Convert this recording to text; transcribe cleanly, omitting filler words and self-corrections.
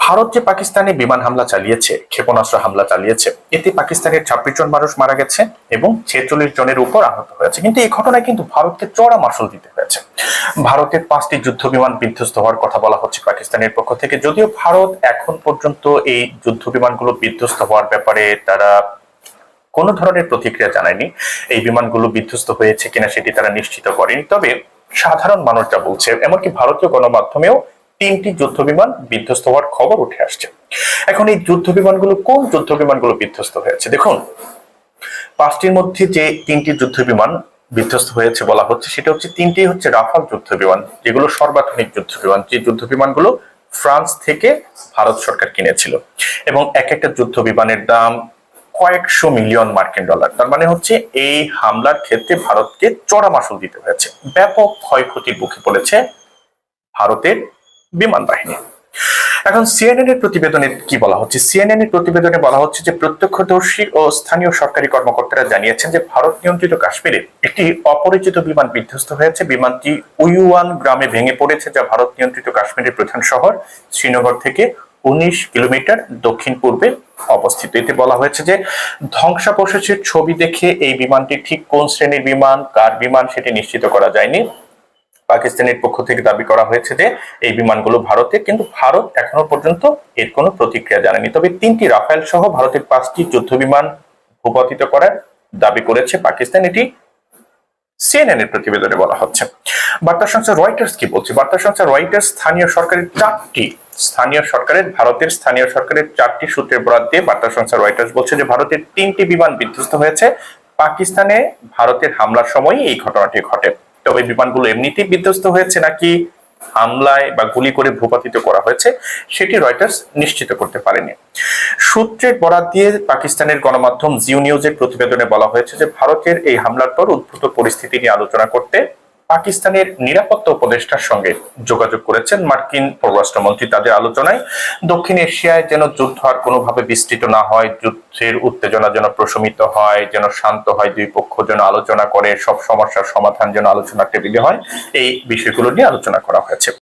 ভারত যে পাকিস্তানে বিমান হামলা চালিয়েছে, ক্ষেপণাস্ত্র হামলা চালিয়েছে, এতে পাকিস্তানের 26 জন মানুষ মারা গেছে এবং 46 জনের উপর আহত হয়েছে। কিন্তু এই ঘটনায় কিন্তু ভারতকে চড়া মাশুল দিতে হয়েছে। ভারতের 5টি যুদ্ধ বিমান বিধ্বস্ত হওয়ার কথা বলা হচ্ছে পাকিস্তানের পক্ষ থেকে, যদিও ভারত এখন পর্যন্ত এই যুদ্ধ বিমানগুলো বিধ্বস্ত হওয়ার ব্যাপারে তারা কোনো ধরনের প্রতিক্রিয়া জানায়নি। এই বিমানগুলো বিধ্বস্ত হয়েছে কিনা সেটি তারা নিশ্চিত করেনি। তবে সাধারণ মানুষ যা বলছে, এমনকি ভারতীয় গণমাধ্যমেও 3টি যুদ্ধ বিমান বিধ্বস্ত হওয়ার খবর উঠে আসছে। এখন এই যুদ্ধ বিমানগুলো, কোন যুদ্ধ বিমানগুলো বিধ্বস্ত হয়েছে? দেখুন, 5টির মধ্যে যে 3টি যুদ্ধ বিমান বিধ্বস্ত হয়েছে বলা হচ্ছে, সেটা হচ্ছে 3টি হচ্ছে রাফাল যুদ্ধ বিমান, যেগুলো সর্বাধুনিক যুদ্ধ বিমান। যে যুদ্ধ বিমানগুলো ফ্রান্স থেকে ভারত সরকার কিনেছিল এবং এক একটা যুদ্ধ বিমানের দাম কয়েকশো মিলিয়ন মার্কিন ডলার। তার মানে হচ্ছে এই হামলার ক্ষেত্রে ভারতকে চড়া মাশুল দিতে হয়েছে। ব্যাপক ক্ষয়ক্ষতির মুখে পড়েছে ভারতের বিমান বাহিনী। এখন সিএনএন এর প্রতিবেদনে কি বলা হচ্ছে? সিএনএন এর প্রতিবেদনে বলা হচ্ছে যে প্রত্যক্ষদর্শী ও স্থানীয় সরকারি কর্মকর্তারা জানিয়েছেন যে ভারত নিয়ন্ত্রিত কাশ্মীরে একটি অপরিচিত বিমান বিধ্বস্ত হয়েছে। বিমানটি উইওয়ান গ্রামে ভেঙে পড়েছে, যা ভারত নিয়ন্ত্রিত কাশ্মীরের প্রধান শহর শ্রীনগর থেকে 19 কিলোমিটার দক্ষিণ পূর্বে অবস্থিত। এতে বলা হয়েছে যে ধ্বংসাবশেষের ছবি দেখে এই বিমানটি ঠিক কোন শ্রেণীর বিমান, কার বিমান, সেটি নিশ্চিত করা যায়নি। পাকিস্তানের পক্ষ থেকে দাবি করা হয়েছে যে এই বিমানগুলো ভারতের, কিন্তু ভারত এখনো পর্যন্ত এর কোনো প্রতিক্রিয়া জানায়নি। তবে 3টি রাফেল সহ ভারতের 5টি যুদ্ধ বিমান ভূপাতিত করার দাবি করেছে পাকিস্তান। এটি সিএনএন এর প্রতিবেদনে বলা হচ্ছে। বার্তা সংস্থা রয়টার্স কি বলছে? বার্তা সংস্থা রয়টার্স ভারতের স্থানীয় সরকারের 4টি সূত্রের বরাত দিয়ে বার্তা সংস্থা রয়টার্স বলছে যে ভারতের 3টি বিমান বিধ্বস্ত হয়েছে পাকিস্তানে ভারতের হামলার সময় এই ঘটনাটি ঘটে। তবে বিমানগুলো এমনিতেই বিধ্বস্ত হয়েছে নাকি হামলায় বা গুলি করে ভূপাতিত করা হয়েছে, সেটি রয়টার্স নিশ্চিত করতে পারেনি। সূত্রের বরাত দিয়ে পাকিস্তানের গণমাধ্যম জিও নিউজের প্রতিবেদনে বলা হয়েছে যে ভারতের এই হামলার পর উদ্ভূত পরিস্থিতি নিয়ে আলোচনা করতে পাকিস্তানের নিরাপত্তা উপদেষ্টার সঙ্গে যোগাযোগ করেছেন মার্কিন পররাষ্ট্রমন্ত্রী। তাদের আলোচনায় দক্ষিণ এশিয়ায় যেন যুদ্ধ আর কোনোভাবে বিস্তৃত না হয়, যুদ্ধের উত্তেজনা যেন প্রশমিত হয়, যেন শান্ত হয়, দুই পক্ষ যেন আলোচনা করে সব সমস্যার সমাধান যেন আলোচনার টেবিলে হয়, এই বিষয়গুলো নিয়ে আলোচনা করা হয়েছে।